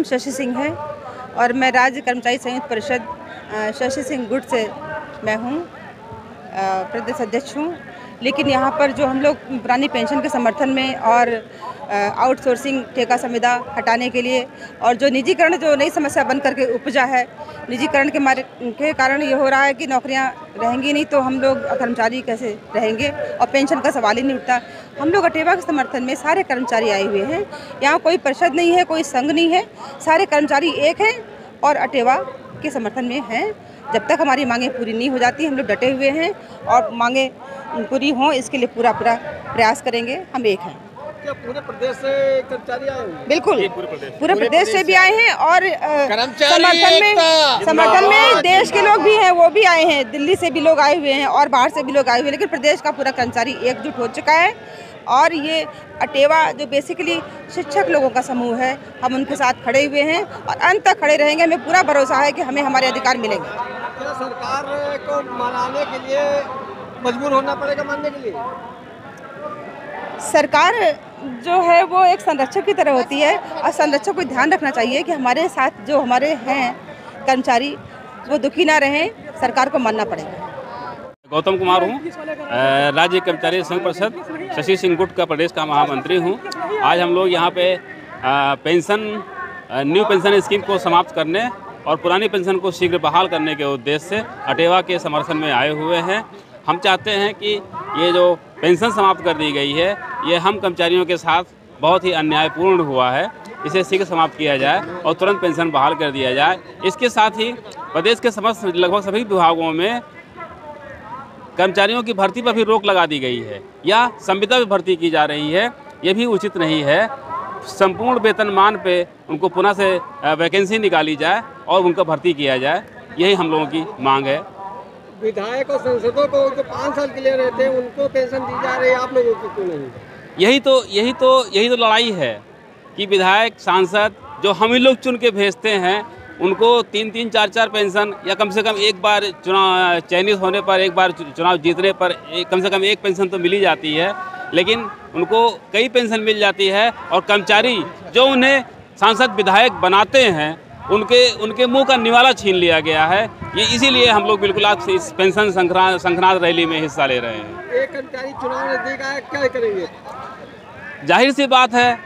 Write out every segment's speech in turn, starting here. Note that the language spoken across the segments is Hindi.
शशि सिंह है और मैं राज्य कर्मचारी संयुक्त परिषद शशि सिंह गुट से मैं हूँ, प्रदेश अध्यक्ष हूँ। लेकिन यहाँ पर जो हम लोग पुरानी पेंशन के समर्थन में और आउटसोर्सिंग ठेका संविदा हटाने के लिए और जो निजीकरण जो नई समस्या बन करके उपजा है, निजीकरण के कारण ये हो रहा है कि नौकरियाँ रहेंगी नहीं तो हम लोग कर्मचारी कैसे रहेंगे और पेंशन का सवाल ही नहीं उठता। हम लोग अटेवा के समर्थन में सारे कर्मचारी आए हुए हैं। यहाँ कोई परिषद नहीं है, कोई संघ नहीं है, सारे कर्मचारी एक हैं और अटेवा के समर्थन में हैं। जब तक हमारी मांगें पूरी नहीं हो जाती हम लोग डटे हुए हैं और मांगें पूरी हों इसके लिए पूरा प्रयास करेंगे। हम एक हैं। क्या पूरे प्रदेश से कर्मचारी आए हैं? बिल्कुल, पूरे प्रदेश से भी आए हैं और समर्थन में देश के लोग भी हैं, वो भी आए हैं। दिल्ली से भी लोग आए हुए हैं और बाहर से भी लोग आए हुए हैं, लेकिन प्रदेश का पूरा कर्मचारी एकजुट हो चुका है। और ये अटेवा जो बेसिकली शिक्षक लोगों का समूह है, हम उनके साथ खड़े हुए हैं और अंत तक खड़े रहेंगे। हमें पूरा भरोसा है कि हमें हमारे अधिकार मिलेंगे। क्या सरकार को मनाने के लिए मजबूर होना पड़ेगा मानने के लिए? सरकार जो है वो एक संरक्षक की तरह होती है और संरक्षक को ध्यान रखना चाहिए कि हमारे साथ जो हमारे हैं कर्मचारी वो दुखी ना रहें, सरकार को मानना पड़ेगा। गौतम कुमार हूँ, राज्य कर्मचारी संघ परिषद शशि सिंह गुट का प्रदेश का महामंत्री हूँ। आज हम लोग यहाँ पे न्यू पेंशन स्कीम को समाप्त करने और पुरानी पेंशन को शीघ्र बहाल करने के उद्देश्य से अटेवा के समर्थन में आए हुए हैं। हम चाहते हैं कि ये जो पेंशन समाप्त कर दी गई है ये हम कर्मचारियों के साथ बहुत ही अन्यायपूर्ण हुआ है, इसे शीघ्र समाप्त किया जाए और तुरंत पेंशन बहाल कर दिया जाए। इसके साथ ही प्रदेश के समस्त लगभग सभी विभागों में कर्मचारियों की भर्ती पर भी रोक लगा दी गई है या संविदा भी भर्ती की जा रही है, ये भी उचित नहीं है। संपूर्ण वेतनमान पे उनको पुनः से वैकेंसी निकाली जाए और उनका भर्ती किया जाए, यही हम लोगों की मांग है। विधायक और सांसदों को जो 5 साल के लिए रहते हैं उनको पेंशन दी जा रही है, आप लोगों को क्यों नहीं? यही तो लड़ाई है कि विधायक सांसद जो हम ही लोग चुन के भेजते हैं उनको 3-3, 4-4 पेंशन या कम से कम एक बार चुनाव चयनित होने पर, एक बार चुनाव जीतने पर कम से कम एक पेंशन तो मिली जाती है, लेकिन उनको कई पेंशन मिल जाती है और कर्मचारी जो उन्हें सांसद विधायक बनाते हैं उनके मुंह का निवाला छीन लिया गया है। ये इसीलिए हम लोग बिल्कुल आज इस पेंशन संक्रांत रैली में हिस्सा ले रहे हैं। एक कर्मचारी चुनाव नजदीक आया, क्या करेंगे? जाहिर सी बात है,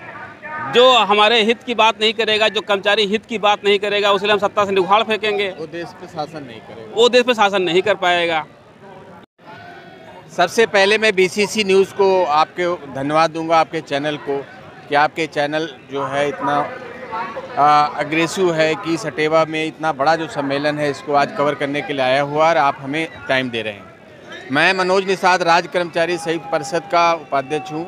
जो हमारे हित की बात नहीं करेगा, जो कर्मचारी हित की बात नहीं करेगा, उसके लिए हम सत्ता से उखाड़ फेंकेंगे। वो देश पे शासन नहीं करेगा, वो देश पे शासन नहीं कर पाएगा। सबसे पहले मैं बीसीसी न्यूज़ को आपके धन्यवाद दूंगा, आपके चैनल को, कि आपके चैनल जो है इतना अग्रेसिव है कि इस अटेवा में इतना बड़ा जो सम्मेलन है इसको आज कवर करने के लिए आया हुआ और आप हमें टाइम दे रहे हैं। मैं मनोज निषाद राज्य कर्मचारी संयुक्त परिषद का उपाध्यक्ष हूँ।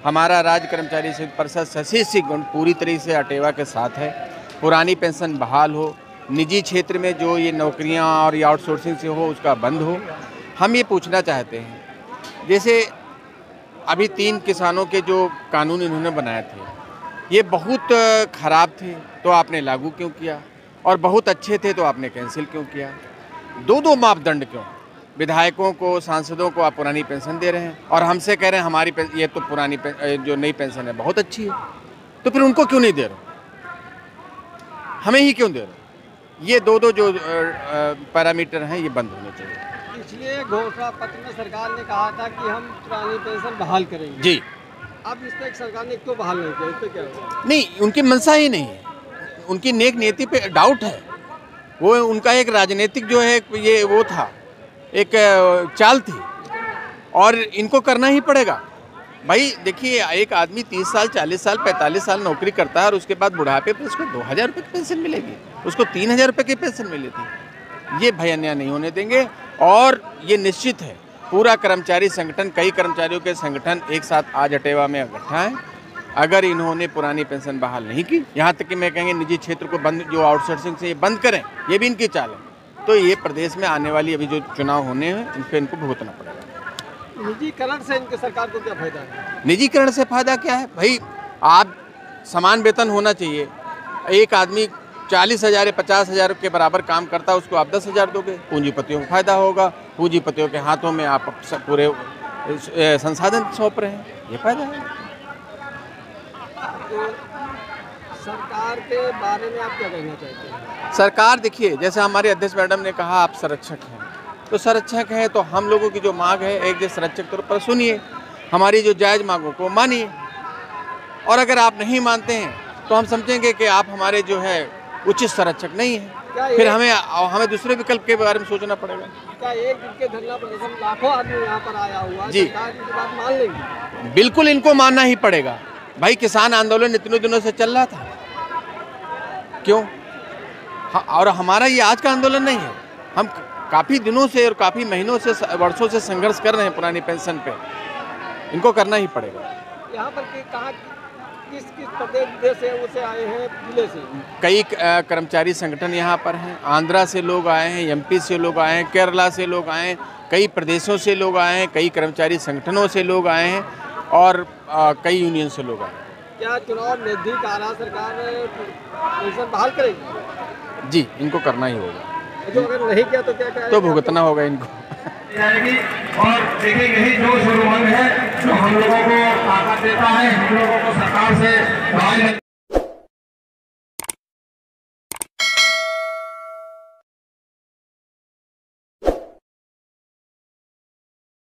हमारा राज्य कर्मचारी संयुक्त परिषद शशि सिंह गुट पूरी तरीके से अटेवा के साथ है। पुरानी पेंशन बहाल हो, निजी क्षेत्र में जो ये नौकरियां और ये आउटसोर्सिंग से हो उसका बंद हो। हम ये पूछना चाहते हैं, जैसे अभी 3 किसानों के जो कानून इन्होंने बनाए थे ये बहुत ख़राब थे तो आपने लागू क्यों किया, और बहुत अच्छे थे तो आपने कैंसिल क्यों किया? 2 मापदंड क्यों? विधायकों को, सांसदों को आप पुरानी पेंशन दे रहे हैं और हमसे कह रहे हैं हमारी ये तो पुरानी जो नई पेंशन है बहुत अच्छी है, तो फिर उनको क्यों नहीं दे रहे? हमें ही क्यों दे रहे? ये 2 जो पैरामीटर हैं ये बंद होने चाहिए। पिछले घोषणा पत्र में सरकार ने कहा था कि हम पुरानी पेंशन बहाल करेंगे जी। अब इस तक सरकार ने क्यों बहाल नहीं किया? इस पे क्या है? नहीं, उनकी मंशा ही नहीं है, उनकी नेक नीति पे डाउट है। वो उनका एक राजनीतिक जो है ये वो था, एक चाल थी और इनको करना ही पड़ेगा। भाई देखिए, एक आदमी 30 साल, 40 साल, 45 साल नौकरी करता है और उसके बाद बुढ़ापे पर उसको 2000 रुपये की पेंशन मिलेगी, उसको 3000 रुपये की पेंशन मिली थी। ये भाई अन्याय नहीं होने देंगे और ये निश्चित है पूरा कर्मचारी संगठन, कई कर्मचारियों के संगठन एक साथ आज अटेवा में इकट्ठा हैं। अगर इन्होंने पुरानी पेंशन बहाल नहीं की, यहाँ तक कि मैं कहेंगे निजी क्षेत्र को बंद, जो आउटसोर्सिंग से ये बंद करें, ये भी इनकी चाल है, तो ये प्रदेश में आने वाली अभी जो चुनाव होने हैं इन पर इनको भुगतना पड़ेगा। निजीकरण से इनके सरकार को क्या फायदा है? निजीकरण से फायदा क्या है भाई? आप समान वेतन होना चाहिए। एक आदमी 40,000 या 50,000 के बराबर काम करता है, उसको आप 10,000 दोगे, पूंजीपतियों को फायदा होगा। पूंजीपतियों के हाथों में आप पूरे संसाधन सौंप रहे हैं, ये फायदा है। सरकार के बारे में आप क्या कहना चाहते हैं? सरकार देखिए, जैसे हमारे अध्यक्ष मैडम ने कहा आप संरक्षक हैं, तो संरक्षक हैं तो हम लोगों की जो मांग है एक जैसे संरक्षक तौर पर सुनिए, हमारी जो जायज़ मांगों को मानिए, और अगर आप नहीं मानते हैं तो हम समझेंगे कि आप हमारे जो है उचित संरक्षक नहीं हैं, फिर हमें दूसरे विकल्प के बारे में सोचना पड़ेगा। क्या एक दिन के धरना प्रदर्शन लाखों आदमी यहाँ पर आया हुआ, जी, सरकार की बात मान लेंगी? बिल्कुल इनको मानना ही पड़ेगा भाई। किसान आंदोलन इतने दिनों से चल रहा था, क्यों? और हमारा ये आज का आंदोलन नहीं है, हम काफ़ी दिनों से और काफ़ी महीनों से वर्षों से संघर्ष कर रहे हैं पुरानी पेंशन पे, इनको करना ही पड़ेगा। यहाँ पर कहाँ किस प्रदेश से उसे आए हैं, जिले से? कई कर्मचारी संगठन यहाँ पर हैं, आंध्रा से लोग आए हैं, एमपी से लोग आए हैं, केरला से लोग आए हैं, कई प्रदेशों से लोग आए हैं, कई कर्मचारी संगठनों से लोग आए हैं और कई यूनियन से लोग आए हैं। क्या चुनाव नजदीक आ रहा, सरकार पेंशन बहाल करेगी? जी, इनको करना ही होगा। जो अगर नहीं किया तो क्या तो भुगतना होगा इनको। और देखिए यही जोश और उमंग है जो हम लोगों को ताकत देता है, हम लोगों को सरकार से